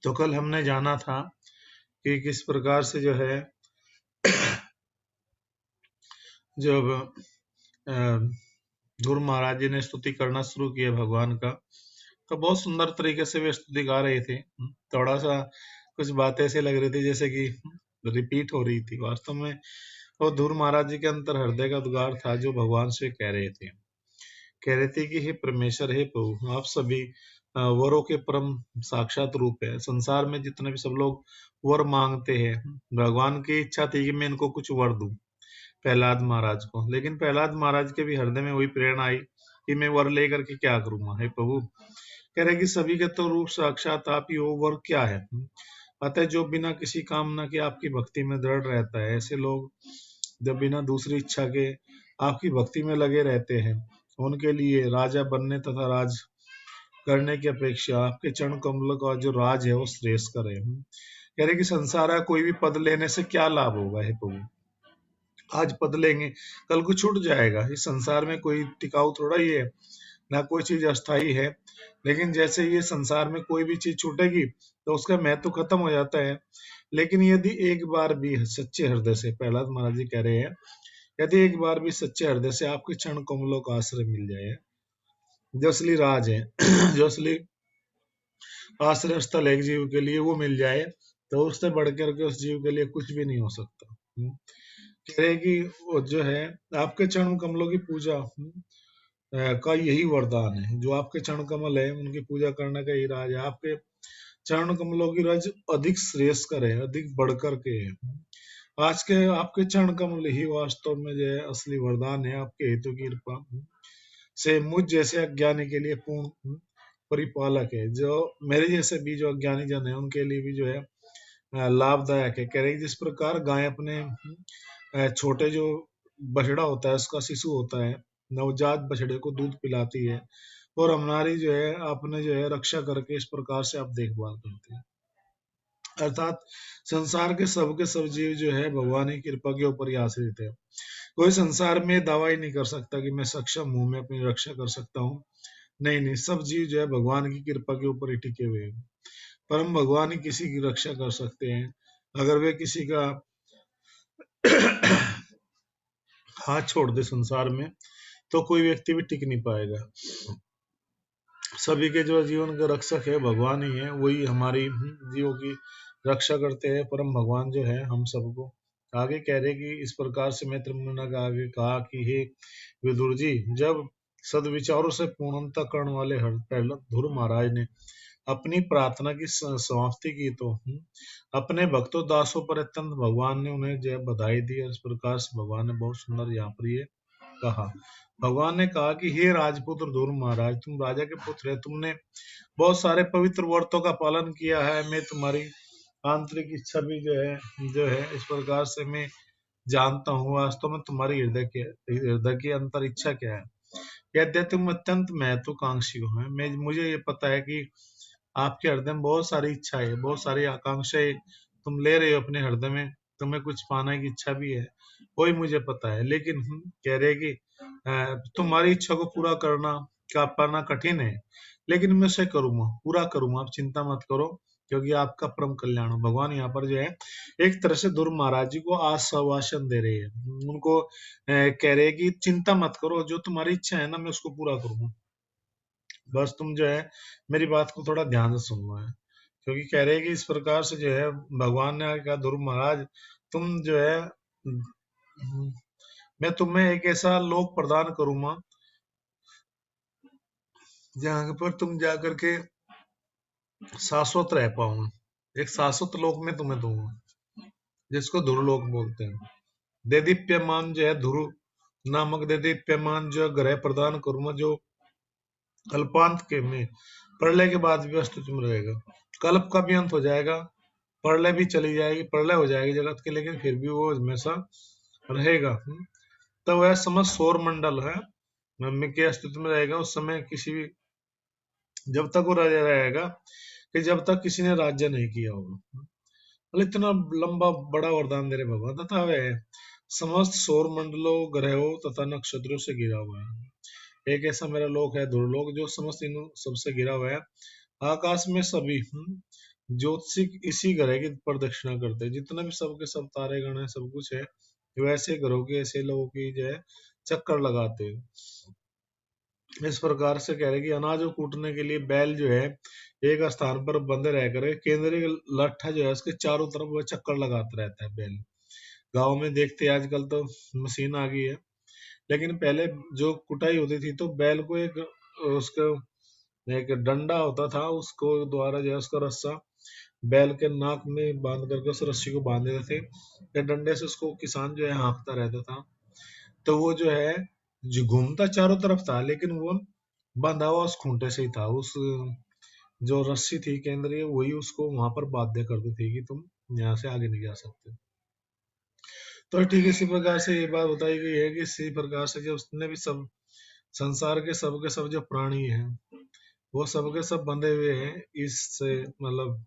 तो कल हमने जाना था कि किस प्रकार से जो है जब ध्रुव महाराज जी ने स्तुति करना शुरू किया भगवान का, तो बहुत सुंदर तरीके से वे स्तुति गा रहे थे। थोड़ा सा कुछ बातें ऐसे लग रही थी जैसे कि रिपीट हो रही थी। वास्तव में वो ध्रुव महाराज जी के अंतर हृदय का उद्गार था जो भगवान से कह रहे थे। कह रहे थे कि हे परमेश्वर, हे प्रभु, आप सभी वरों के परम साक्षात रूप है। संसार में जितने भी सब लोग वर मांगते हैं, भगवान की इच्छा थी कि मैं इनको कुछ वर दूं प्रहलाद महाराज को, लेकिन प्रहलाद महाराज के भी हृदय में वही प्रेरणा आई कि मैं वर लेकर के क्या करूंगा। हे प्रभु, कह रहे कि सभी के तो रूप साक्षात आप ही हो, वर क्या है। अतः जो बिना किसी कामना के आपकी भक्ति में दृढ़ रहता है, ऐसे लोग जब बिना दूसरी इच्छा के आपकी भक्ति में लगे रहते हैं, उनके लिए राजा बनने तथा राज करने की अपेक्षा आपके चरण कमल का जो राज है वो श्रेष्ठ करे। कह रहे कि संसार का कोई भी पद लेने से क्या लाभ होगा। हे प्रभु, आज पद लेंगे कल को छूट जाएगा। इस संसार में कोई टिकाऊ थोड़ा ही है, ना कोई चीज अस्थाई है। लेकिन जैसे ये संसार में कोई भी चीज छूटेगी तो उसका महत्व खत्म हो जाता है। लेकिन यदि एक बार भी सच्चे हृदय से, प्रहलाद महाराज जी कह रहे हैं, यदि एक बार भी सच्चे हृदय से आपके चरण कमलों का आश्रय मिल जाए, जो असली राज है जो असली आश्रय स्थल एक जीव के लिए वो मिल जाए, तो उससे बढ़कर के उस जीव के लिए कुछ भी नहीं हो सकता। कह रहे कि वो जो है आपके चरण कमलों की पूजा का यही वरदान है। जो आपके चरण कमल है उनकी पूजा करने का यही राज है। आपके चरण कमलों की रज अधिक श्रेष्ठ करे, अधिक बढ़कर के है। आज के आपके चरण कमल ही वास्तव में जो है असली वरदान है। आपके हेतु की कृपा से मुझ जैसे अज्ञानी के लिए पूर्ण परिपालक है। जो मेरे जैसे भी जो अज्ञानी जन है उनके लिए भी जो है लाभदायक है। कह रहे जिस प्रकार गाय अपने छोटे जो बछड़ा होता है, उसका शिशु होता है, नवजात बछड़े को दूध पिलाती है, और हमारी जो है आपने जो है रक्षा करके इस प्रकार से आप देखभाल करते हैं। अर्थात संसार के सब जीव जो है भगवान की कृपा के ऊपर ही आश्रित है। कोई संसार में दावा ही नहीं कर सकता कि मैं सक्षम हूं, मैं अपनी रक्षा कर सकता हूँ। नहीं नहीं, सब जीव जो है भगवान की कृपा के ऊपर ही टिके हुए हैं। परम भगवान ही किसी की रक्षा कर सकते हैं। अगर वे किसी का हाथ छोड़ दे संसार में, तो कोई व्यक्ति भी टिक नहीं पाएगा। सभी के जो जीवन का रक्षक है भगवान ही है, वही हमारी जीवों की रक्षा करते हैं। परम भगवान जो है हम सबको आगे कह रहे कि इस प्रकार से मैं त्रिमुना का आगे कहा कि हे विदुर जी, जब सदविचारों से पूर्णता करने वाले पहले ध्रुव महाराज ने अपनी प्रार्थना की समाप्ति की, तो अपने भक्तों दासों पर अत्यंत भगवान ने उन्हें जय बधाई दी। और इस प्रकार से भगवान ने बहुत सुंदर यहाँ पर ये कहा। भगवान ने कहा कि हे राजपुत्र ध्रुव महाराज, तुम राजा के पुत्र है, तुमने बहुत सारे पवित्र व्रतों का पालन किया है। मैं तुम्हारी आंतरिक इच्छा भी जो है इस प्रकार से मैं जानता हूँ। वास्तव में तुम्हारी हृदय की अंतर इच्छा क्या है। यद्यपि तुम अत्यंत महत्वाकांक्षी हो, मैं मुझे ये पता है कि आपके हृदय में बहुत सारी इच्छाएं, बहुत सारी आकांक्षाएं तुम ले रहे हो अपने हृदय में। तुम्हें कुछ पाने की इच्छा भी है, वही मुझे पता है। लेकिन कह रहे कि तुम्हारी इच्छा को पूरा करना का पाना कठिन है, लेकिन मैं उसे करूंगा, पूरा करूंगा, आप चिंता मत करो, क्योंकि आपका परम कल्याण हो। भगवान यहाँ पर जो है एक तरह से ध्रुव महाराज जी को आश्वासन दे रहे हैं। उनको कह रहे हैं कि चिंता मत करो, जो तुम्हारी इच्छा है ना मैं उसको पूरा करूंगा, बस तुम जो है मेरी बात को थोड़ा ध्यान से सुनना है। क्योंकि कह रहे हैं कि इस प्रकार से जो है भगवान ने कहा ध्रुव महाराज, तुम जो है मैं तुम्हें एक ऐसा लोक प्रदान करूंगा जहां पर तुम जाकर के शाश्वत रह पाओगे। एक शाश्वत लोक में तुम्हें दूंगा, जिसको ध्रुव लोक बोलते हैं। देदीप्यमान जो है ध्रुव नामक देदीप्यमान जो ग्रह प्रदान करूंगा, जो कल्पांत के में प्रलय के बाद भी अस्तित्व में रहेगा। कल्प का भी अंत हो जाएगा, प्रलय भी चली जाएगी, प्रलय हो जाएगी जगत की, लेकिन फिर भी वो हमेशा रहेगा। तो वह समस्त सौर मंडल है में के अस्तित्व में रहेगा उस समय, किसी भी जब तक वो राजा रहेगा, कि जब तक किसी ने राज्य नहीं किया होगा। मतलब इतना लंबा बड़ा वरदान दे रहे भगवान। तथा वह समस्त सौर मंडलों, ग्रहों तथा नक्षत्रों से घिरा हुआ है। एक ऐसा मेरा लोक है ध्रुवलोक, जो समस्त इन सबसे घिरा हुआ है। आकाश में सभी ज्योतिषिक इसी ग्रह की प्रदक्षिणा करते हैं। जितने भी सबके सब तारे गण है, सब कुछ है, वैसे ग्रहों की ऐसे लोगों की जो है चक्कर लगाते हैं। इस प्रकार से कह रहे कि अनाज को कूटने के लिए बैल जो है एक स्थान पर बंधे रह कर केंद्रीय लट्ठा जो है उसके चारों तरफ वो चक्कर लगाता रहता है बैल। गांव में देखते हैं आजकल तो मशीन आ गई है, लेकिन पहले जो कुटाई होती थी तो बैल को एक उसका एक डंडा होता था, उसको द्वारा जो है उसका रस्सा बैल के नाक में बांध करके उस रस्सी को बांध देते थे, फिर डंडे से उसको किसान जो है हाँकता रहता था। तो वो जो है जो घूमता चारों तरफ था, लेकिन वो बंधा हुआ उस खूंटे से ही था। उस जो रस्सी थी केंद्रीय वही उसको वहां पर बाध्य करती थी कि तुम यहाँ से आगे नहीं जा सकते। तो ठीक इसी प्रकार से ये बात बताई गई है कि इसी प्रकार से जो उसने भी सब संसार के सब जो प्राणी हैं वो सब के सब बंधे हुए हैं इससे, मतलब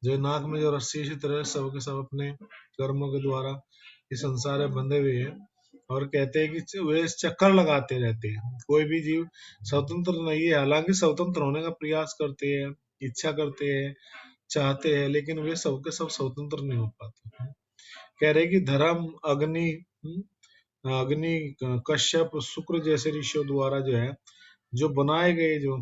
जो नाक में जो रस्सी, इसी तरह सब के सब अपने कर्मों के द्वारा इस संसार में बंधे हुए हैं। और कहते हैं कि वे चक्कर लगाते रहते हैं। कोई भी जीव स्वतंत्र नहीं है, हालांकि स्वतंत्र होने का प्रयास करते हैं, इच्छा करते हैं, चाहते हैं, लेकिन वे सबके सब स्वतंत्र नहीं हो पाते। कह रहे कि धर्म, अग्नि, अग्नि, कश्यप, शुक्र जैसे ऋषियों द्वारा जो है जो बनाए गए जो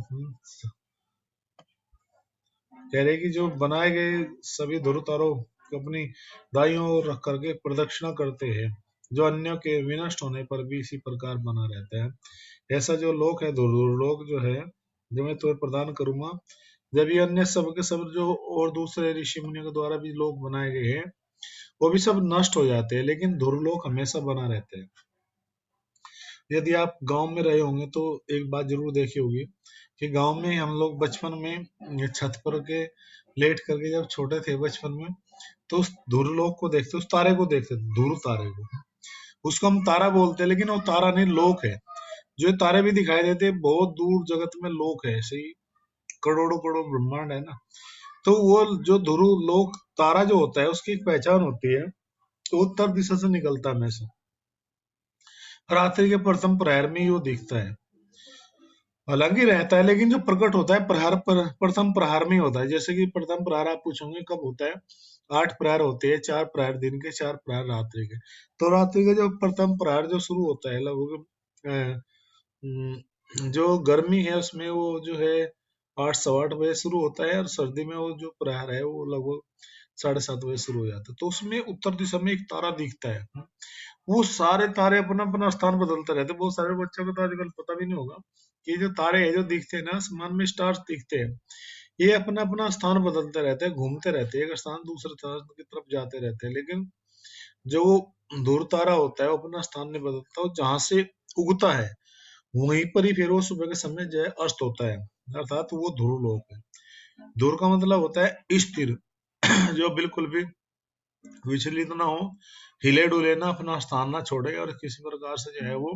कह रहे कि जो बनाए गए सभी ध्रुव तारों को अपनी दाइयों ओर रख करके प्रदक्षिणा करते हैं, जो अन्यों के विनष्ट होने पर भी इसी प्रकार बना रहता है। ऐसा जो लोक है, ध्रुव लोक जो है, जो मैं तुम्हें प्रदान करूंगा। जब ये अन्य सब के सब जो और दूसरे ऋषि मुनियों के द्वारा भी लोक बनाए गए हैं वो भी सब नष्ट हो जाते हैं, लेकिन ध्रुव लोक हमेशा बना रहता है। यदि आप गांव में रहे होंगे तो एक बात जरूर देखी होगी कि गांव में हम लोग बचपन में छत पर के लेट करके जब छोटे थे बचपन में, तो उस ध्रुवलोक को देखते, उस तारे को देखते, ध्रुव तारे को, उसको हम तारा बोलते हैं, लेकिन वो तारा नहीं, लोक है। जो ये तारे भी दिखाई देते हैं, बहुत दूर जगत में लोक है, ऐसे ही करोड़ों करोड़ ब्रह्मांड है ना। तो वो जो ध्रुव लोक तारा जो होता है उसकी एक पहचान होती है, तो उत्तर दिशा से निकलता है हमेशा, रात्रि के प्रथम प्रहर में ही वो दिखता है। अलग ही रहता है, लेकिन जो प्रकट होता है प्रथम प्रहार में ही होता है। जैसे कि प्रथम प्रहार आप पूछोगे कब होता है, 8 प्रहर होते हैं, 4 प्रहर दिन के, 4 प्रहर रात्रि के। तो रात्रि के जो प्रथम प्रहार जो शुरू होता है लगभग जो गर्मी है उसमें वो जो है 8 सवा 8 बजे शुरू होता है, और सर्दी में वो जो प्रहर है वो लगभग 7:30 बजे शुरू हो जाता है। तो उसमें उत्तर दिशा में एक तारा दिखता है। वो सारे तारे अपना अपना स्थान बदलते रहते हैं। बहुत सारे बच्चों को तो आजकल पता भी नहीं होगा कि जो तारे हैं जो दिखते हैं ना आसमान में, स्टार्स दिखते हैं, ये अपना अपना स्थान बदलते रहते हैं, घूमते रहते हैं, एक स्थान दूसरे स्थान की तरफ जाते रहते हैं। लेकिन जो ध्रुव तारा होता है वो अपना स्थान नहीं बदलता, वो जहां से उगता है वहीं पर ही फिर वो सुबह के समय जो है अस्त होता है, अर्थात वो ध्रुव लोक है। ध्रुव का मतलब होता है स्थिर, जो बिल्कुल भी विचलित ना हो, हिले डुले ना, अपना स्थान ना छोड़े, और किसी प्रकार से जो है वो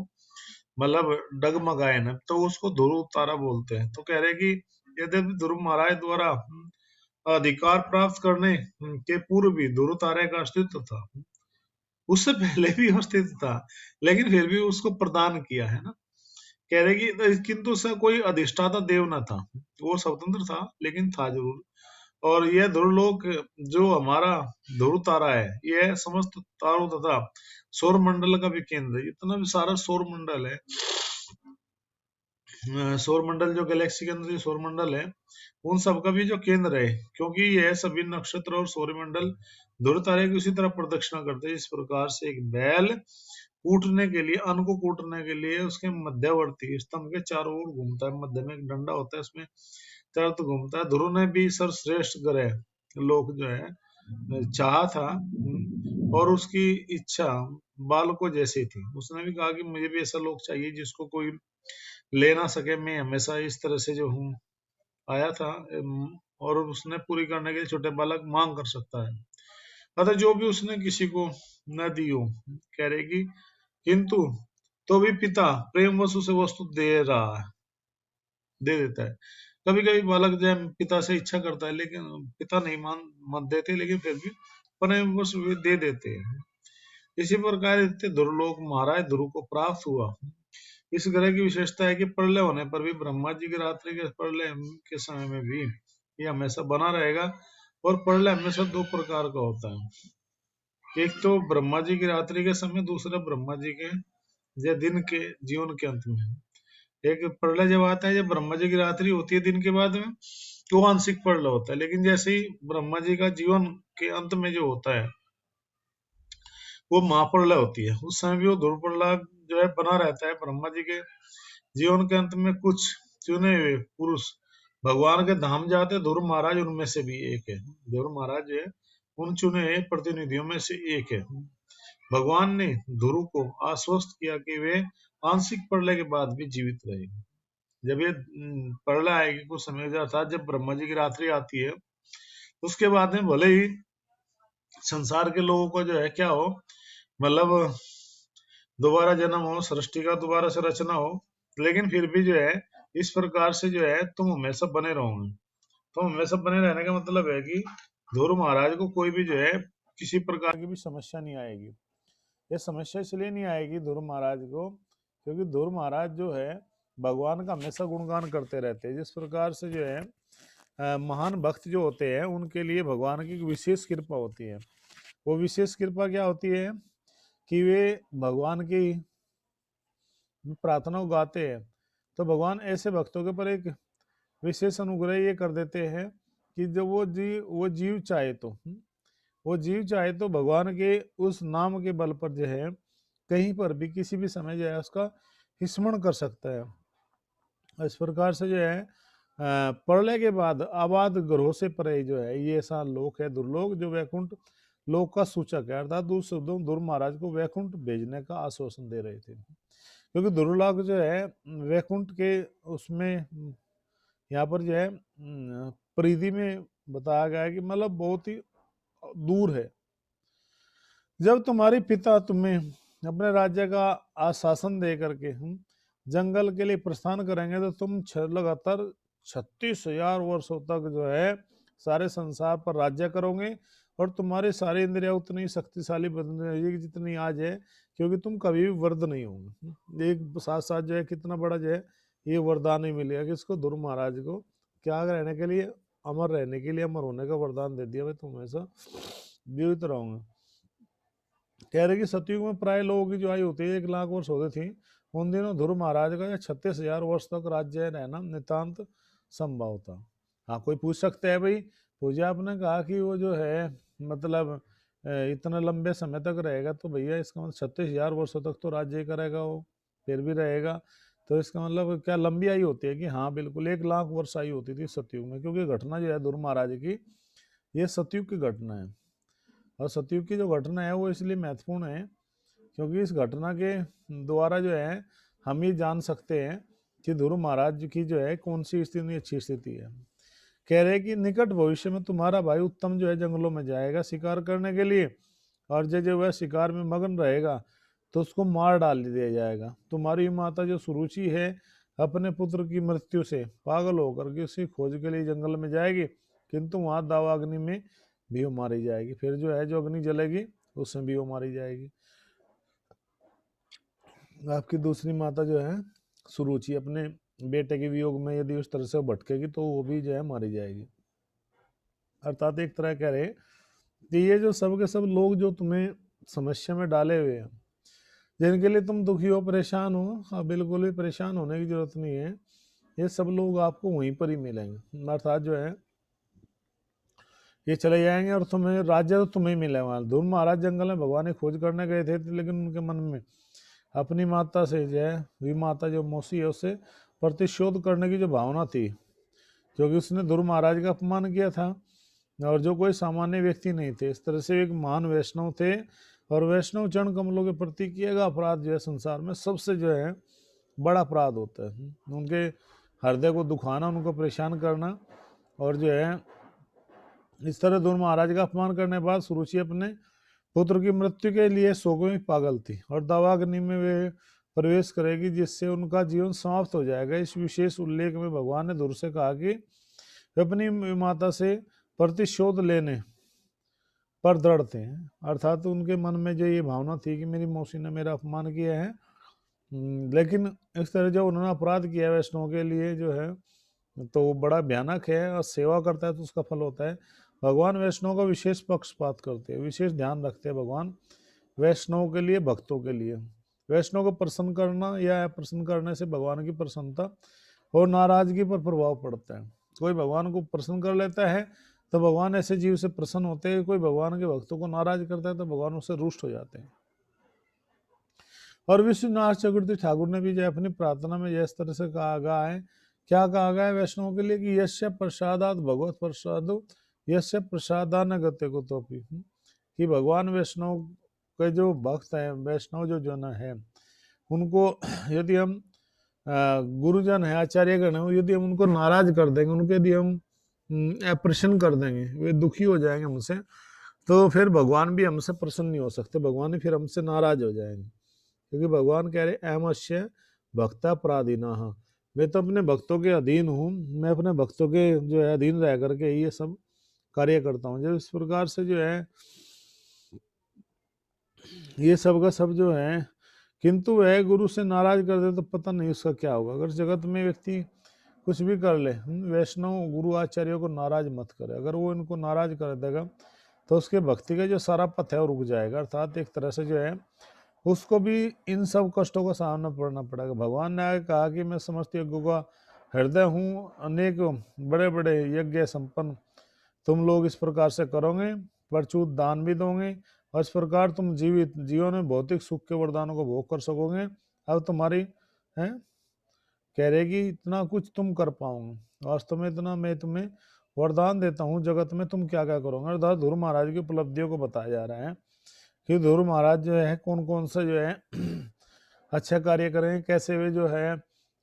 मतलब डगमगाए ना, तो उसको ध्रुव तारा बोलते हैं। तो कह रहे कि यदि ध्रुव महाराज द्वारा अधिकार प्राप्त करने के पूर्व भी ध्रुव तारे का अस्तित्व था, उससे पहले भी अस्तित्व था, लेकिन फिर भी उसको प्रदान किया है ना। कह रहे कि किंतु उसका कोई अधिष्ठाता देव न था, वो स्वतंत्र था लेकिन था जरूर। और यह ध्रुवलोक जो हमारा ध्रुव तारा है, यह समस्त तारों तथा सौर मंडल का भी केंद्र है। इतना भी सारा सौर मंडल है, सौर मंडल जो गैलेक्सी के अंदर जो सौर मंडल है उन सब का भी जो केंद्र है, क्योंकि यह सभी नक्षत्र और सौर मंडल ध्रुव तारे की उसी तरह प्रदक्षिणा करते हैं। इस प्रकार से एक बैल कूटने के लिए, अन्न को कूटने के लिए उसके मध्यवर्ती स्तंभ के चारों ओर घूमता है, मध्य में एक डंडा होता है, उसमें चारों तरफ घूमता है। ध्रुव ने भी सर्वश्रेष्ठ ग्रह लोक जो है चाहा था, और उसकी इच्छा बालकों जैसी थी। उसने भी कहा कि मुझे भी ऐसा लोक चाहिए जिसको कोई ले ना सके, मैं हमेशा इस तरह से जो हूँ आया था, और उसने पूरी करने के लिए छोटे बालक मांग कर सकता है, अतः जो भी उसने किसी को न दी हो, कह रहे कि किंतु तो भी पिता प्रेम वशु से वस्तु दे रहा है, दे देता है। कभी कभी बालक जो है पिता से इच्छा करता है, लेकिन पिता नहीं मत देते, लेकिन फिर भी प्रेम वश वे दे देते हैं। इसी प्रकार ध्रुवलोक महाराज ध्रुव को प्राप्त हुआ। इस ग्रह की विशेषता है कि प्रलय होने पर भी ब्रह्मा जी की रात्रि के प्रलय के समय में भी ये हमेशा बना रहेगा, और प्रलय हमेशा दो प्रकार का होता है, एक तो ब्रह्मा जी की रात्रि के समय, दूसरा ब्रह्मा जी के या दिन के जीवन के अंत में। एक प्रलय जब आता है, जब ब्रह्मा जी की रात्रि होती है दिन के बाद में, तो आंशिक प्रलय होता है। लेकिन जैसे ही ब्रह्मा जी का जीवन के अंत में जो होता है, वो महाप्रलय होती है। उस समय भी वो ध्रुव प्रहलाद जो है बना रहता है। ब्रह्मा जी के जीवन के अंत में कुछ चुने हुए पुरुष भगवान के धाम जाते, ध्रुव महाराज उनमें से भी एक है। ध्रुव महाराज जो है उन चुने हुए प्रतिनिधियों में से एक है। भगवान ने ध्रुव को आश्वस्त किया कि वे आंशिक प्रलय के बाद भी जीवित रहेंगे। जब ये प्रलय आएगी कुछ समय, अर्थात जब ब्रह्मा जी की रात्रि आती है, उसके बाद में भले ही संसार के लोगों को जो है क्या हो, मतलब दोबारा जन्म हो, सृष्टि का दोबारा से रचना हो, लेकिन फिर भी जो है इस प्रकार से जो है तुम हमेशा बने रहोगे। तो हमेशा बने रहने का मतलब है कि ध्रुव महाराज को कोई भी जो है किसी प्रकार की भी समस्या नहीं आएगी। ये समस्या इसलिए नहीं आएगी ध्रुव महाराज को, क्योंकि ध्रुव महाराज जो है भगवान का हमेशा गुणगान करते रहते हैं। जिस प्रकार से जो है महान भक्त जो होते हैं उनके लिए भगवान की विशेष कृपा होती है। वो विशेष कृपा क्या होती है कि वे भगवान की प्रार्थना गाते हैं, तो भगवान ऐसे भक्तों के ऊपर एक विशेष अनुग्रह ये कर देते हैं कि जब वो जीव चाहे तो वो जीव चाहे तो भगवान के उस नाम के बल पर जो है कहीं पर भी किसी भी समय जो है उसका स्मरण कर सकता है। इस प्रकार से जो है प्रलय के बाद आबाद ग्रहों से परे जो है ये ऐसा लोक है दुर्लोक, जो वैकुंठ लोक का सूचक है। अर्थात ध्रुव महाराज को वैकुंठ भेजने का आश्वासन दे रहे थे, क्योंकि ध्रुवलोक जो है वैकुंठ के उसमें यहाँ पर जो है परिधि में बताया गया है कि मतलब बहुत ही दूर है। जब तुम्हारे पिता तुम्हें अपने राज्य का आशासन दे करके जंगल के लिए प्रस्थान करेंगे, तो तुम लगातार 36,000 वर्षों तक जो है सारे संसार पर राज्य करोगे, और तुम्हारे सारे इंद्रिया उतनी शक्तिशाली बन रहेगी जितनी आज है, क्योंकि तुम कभी भी वर्ध नहीं होंगे। एक साथ साथ जो है कितना बड़ा जो है ये वरदान ही मिलेगा कि इसको ध्रुव महाराज को क्या रहने के लिए, अमर रहने के लिए, अमर होने का वरदान दे दिया, भाई तुम ऐसा जीवित रहोगे। कह रहे कि सतयुग में प्राय लोगों की जो आयु होती है 1 लाख वर्ष होती थी, उन दिनों ध्रुव महाराज का 36,000 वर्ष तक राज्य रहना नितांत संभव था। हाँ, कोई पूछ सकते हैं भाई, पूजा आपने कहा कि वो जो है मतलब इतना लंबे समय तक रहेगा, तो भैया इसका मतलब 36,000 वर्षों तक तो राज्य करेगा वो, फिर भी रहेगा, तो इसका मतलब क्या लंबी आयु होती है कि हाँ बिल्कुल 1 लाख वर्ष आयु होती थी सतयुग में। क्योंकि घटना जो है ध्रुव महाराज की ये सतयुग की घटना है, और सतयुग की जो घटना है वो इसलिए महत्वपूर्ण है क्योंकि इस घटना के द्वारा जो है हम ये जान सकते हैं कि ध्रुव महाराज की जो है कौन सी स्थिति अच्छी स्थिति है। कह रहे कि निकट भविष्य में तुम्हारा भाई उत्तम जो है जंगलों में जाएगा शिकार करने के लिए, और जो वह शिकार में मगन रहेगा तो उसको मार डाल दिया जाएगा। तुम्हारी माता जो सुरुचि है अपने पुत्र की मृत्यु से पागल होकर के उसकी खोज के लिए जंगल में जाएगी, किंतु वहां दावा अग्नि में भी वो मारी जाएगी। फिर जो है जो अग्नि जलेगी उसमें भी वो मारी जाएगी। आपकी दूसरी माता जो है सुरुचि अपने बेटे के वियोग में यदि उस तरह से भटकेगी तो वो भी जो है मारी जाएगी। अर्थात एक तरह कह रहे कि ये जो सब के सब लोग जो तुम्हें समस्या में डाले हुए हैं, जिनके लिए तुम दुखी हो, परेशान हो, हाँ बिल्कुल भी परेशान होने की जरूरत नहीं है, ये सब लोग आपको वहीं पर ही मिलेंगे। अर्थात जो है ये चले जाएंगे और तुम्हें राज्य तो तुम्हें मिलेगा। ध्रुव महाराज जंगल में भगवान की खोज करने गए थे, लेकिन उनके मन में अपनी माता से जो है वी माता जो मौसी है उससे प्रतिशोध करने की जो भावना थी, क्योंकि उसने ध्रुव महाराज का अपमान किया था और जो कोई सामान्य व्यक्ति नहीं थे। इस तरह से एक महान वैष्णव थे, और वैष्णव चरण कमलों के प्रति किया गया अपराध जो है संसार में सबसे जो है बड़ा अपराध होता है। उनके हृदय को दुखाना, उनको परेशान करना, और जो है इस तरह ध्रुव महाराज का अपमान करने के बाद सुरुचि अपने पुत्र की मृत्यु के लिए शोक में पागल थी और दावाग्नि में वे प्रवेश करेगी, जिससे उनका जीवन समाप्त हो जाएगा। इस विशेष उल्लेख में भगवान ने ध्रुव से कहा कि वे अपनी माता से प्रतिशोध लेने पर दृढ़ थे। अर्थात उनके मन में जो ये भावना थी कि मेरी मौसी ने मेरा अपमान किया है, लेकिन इस तरह जो उन्होंने अपराध किया वैष्णव के लिए जो है तो वो बड़ा भयानक है, और सेवा करता है तो उसका फल होता है। भगवान वैष्णव का विशेष पक्षपात करते हैं, विशेष ध्यान रखते हैं भगवान वैष्णव के लिए, भक्तों के लिए। वैष्णव को प्रसन्न करना या प्रसन्न करने से भगवान की प्रसन्नता और नाराजगी पर प्रभाव पड़ता है। कोई भगवान को प्रसन्न कर लेता है तो भगवान ऐसे जीव से प्रसन्न होते हैं, कोई भगवान के भक्तों को नाराज करता है तो भगवान उससे रुष्ट हो जाते हैं। और विश्वनाथ चक्रवर्ती ठाकुर ने भी जो अपनी प्रार्थना में इस तरह से कहा गया है, क्या कहा गया है वैष्णव के लिए कि यस्य प्रसादात भगवत प्रसादो यस्य प्रसादान गते को तोपी, कि भगवान वैष्णव के जो भक्त हैं, वैष्णव जो जन है, उनको यदि हम गुरुजन है, आचार्यगण है, यदि हम उनको नाराज कर देंगे, उनके यदि हम प्रसन्न कर देंगे, वे दुखी हो जाएंगे हमसे, तो फिर भगवान भी हमसे प्रसन्न नहीं हो सकते, भगवान ही फिर हमसे नाराज हो जाएंगे। क्योंकि भगवान कह रहे अहमश्य भक्ता पराधीना, मैं तो अपने भक्तों के अधीन हूँ, मैं अपने भक्तों के जो है अधीन रह करके ये सब कार्य करता हूँ। जब इस प्रकार से जो है ये सब का सब जो है, किंतु वह गुरु से नाराज कर दे तो पता नहीं उसका क्या होगा। अगर जगत में व्यक्ति कुछ भी कर ले, वैष्णव गुरु आचार्यों को नाराज मत करे। अगर वो इनको नाराज कर देगा तो उसके भक्ति का जो सारा पथ है वो रुक जाएगा, अर्थात एक तरह से जो है उसको भी इन सब कष्टों का सामना करना पड़ेगा। भगवान ने आगे कहा कि मैं समस्त यज्ञों का हृदय हूँ, अनेक बड़े बड़े यज्ञ संपन्न तुम लोग इस प्रकार से करोगे, प्रचुर दान भी दोगे, और इस प्रकार तुम जीवित जीवन में भौतिक सुख के वरदानों को भोग कर सकोगे। अब तुम्हारी है कह रहे कि इतना कुछ तुम कर पाओगे, वास्तव में इतना मैं तुम्हें वरदान देता हूँ, जगत में तुम क्या क्या करोगे। अर्थात ध्रुव महाराज की उपलब्धियों को बताया जा रहा है कि ध्रुव महाराज जो है कौन कौन सा जो है अच्छा कार्य करेंगे, कैसे वे जो है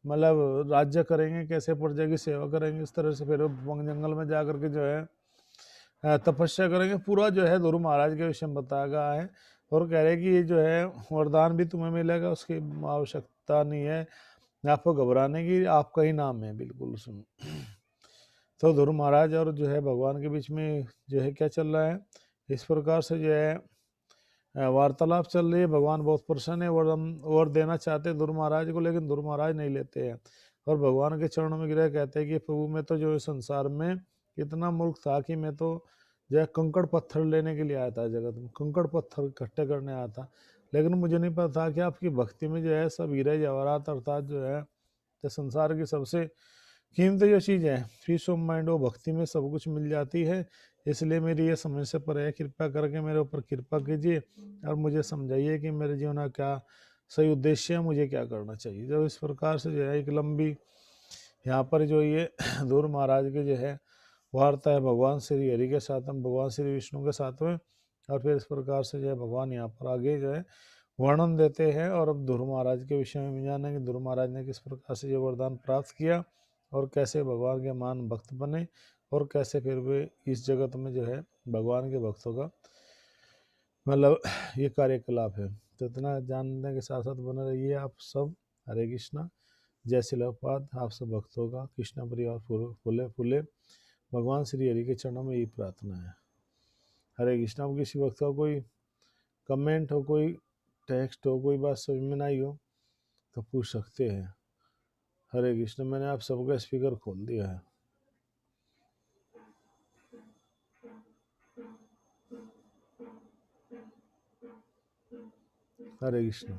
मतलब राज्य करेंगे, कैसे प्रजा की सेवा करेंगे, इस तरह से फिर वन जंगल में जा करके जो है तपस्या करेंगे। पूरा जो है ध्रुव महाराज के विषय में बताया गया है, और कह रहे कि ये जो है वरदान भी तुम्हें मिलेगा, उसकी आवश्यकता नहीं है आपको घबराने की, आपका ही नाम है बिल्कुल उसमें। तो ध्रुव महाराज और जो है भगवान के बीच में जो है क्या चल रहा है, इस प्रकार से जो है वार्तालाप चल रही है। भगवान बहुत प्रसन्न है, और देना चाहते हैं ध्रुव महाराज को, लेकिन ध्रुव महाराज नहीं लेते हैं, और भगवान के चरणों में गिरा कहते हैं कि प्रभु मैं तो जो संसार में इतना मूर्ख था कि मैं तो जो है कंकड़ पत्थर लेने के लिए आया था, जगत में कंकड़ पत्थर इकट्ठे करने आया था, लेकिन मुझे नहीं पता था कि आपकी भक्ति में जो है सब हीरे जवाहरात, अर्थात जो है जो संसार की सबसे कीमती जो चीज़ है पीस ऑफ माइंड, वो भक्ति में सब कुछ मिल जाती है। इसलिए मेरी ये समझ से पर है, कृपया करके मेरे ऊपर कृपा कीजिए और मुझे समझाइए कि मेरे जीवन का क्या सही उद्देश्य है, मुझे क्या करना चाहिए। जब इस प्रकार से जो है एक लंबी यहाँ पर जो ये ध्रुव महाराज के जो है वार्ता है भगवान श्री हरि के साथ में, भगवान श्री विष्णु के साथ में, और फिर इस प्रकार से जो है भगवान यहाँ पर आगे जो है वर्णन देते हैं। और अब ध्रुव महाराज के विषय में जानेंगे कि ध्रुव महाराज ने किस प्रकार से ये वरदान प्राप्त किया, और कैसे भगवान के मान भक्त बने, और कैसे फिर वे इस जगत में जो है भगवान के भक्तों का मतलब ये कार्यकलाप है। तो इतना जानने के साथ साथ बने रहिए आप सब। हरे कृष्णा, जय शिलपाद। आप सब भक्तों का कृष्णा परिवार फूले फूले, भगवान श्री हरि के चरणों में यही प्रार्थना है। हरे कृष्णा। अब किसी भक्त का कोई कमेंट हो, कोई टेक्स्ट हो, कोई बात समझ में नहीं हो तो पूछ सकते हैं। हरे कृष्ण। मैंने आप सबका स्पीकर खोल दिया है। हरे कृष्ण।